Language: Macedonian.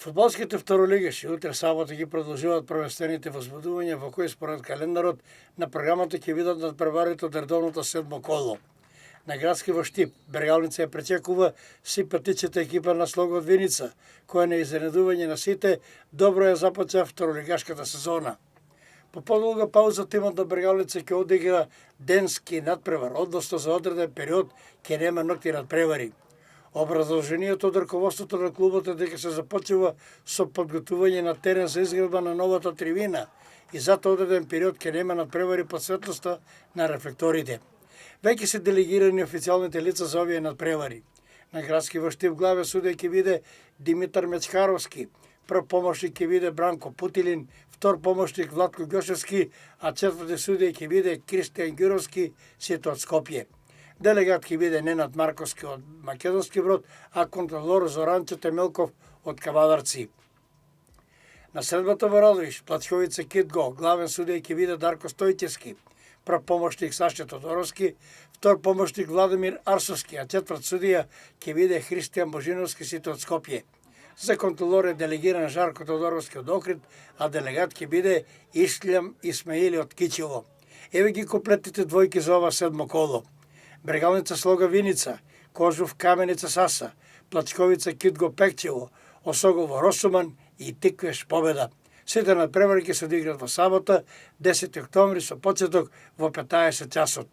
Фудбалските второлигаши утре сабота ги продолжуваат првенствените возбудувања во кои според календарот на програмата ќе видат надпреварите од редовното седмо коло. На градски во Штип, Бергалница ја пречекува симпатичната екипа на Слогот Виница, која на изненадување на сите добро ја започна второлигашката сезона. По подолга пауза тимот на Бергалница ќе одигра денски надпревар, односно за одреден период ќе нема ноќни надпревари. Образложението од раководството на клубот е дека се започнува со подготвување на терен за изградба на новата тривина и затоа одреден период ќе нема надпревари под светлоста на рефлекторите. Веќе се делегирани официјалните лица за овие надпревари. На градски во Штип главен судија ќе биде Димитар Мечкаровски, прв помошник ќе биде Бранко Путилин, втор помошник Владко Ѓошевски, а четврти судија ќе биде Кристијан Ѓуровски, сите од Скопје. Делегат ќе биде Ненад Марковски од Македонски Брод, а контролор Зоранчо Темелков од Кавадарци. На средбата во Радовиш, Плачковица Китго, главен судија ќе биде Дарко Стојчевски, прв помошник Саша Тодоровски, втор помошник Владимир Арсовски, а четврт судија ќе биде Христијан Божиновски, сите од Скопје. За контролор е делегиран Жарко Тодоровски од Охрид, а делегат ќе биде Ислям Исмаили од Кичево. Еве ги комплетните двојки за ова седмо коло. Бергалница Слога Виница, Кожув Каменица Саса, Плачковица Китго Пекчево, Осогово Росуман и Тиквеш Победа. Сите надпревари ќе се одиграат во сабота, 10 октомври со почеток во 15 часот.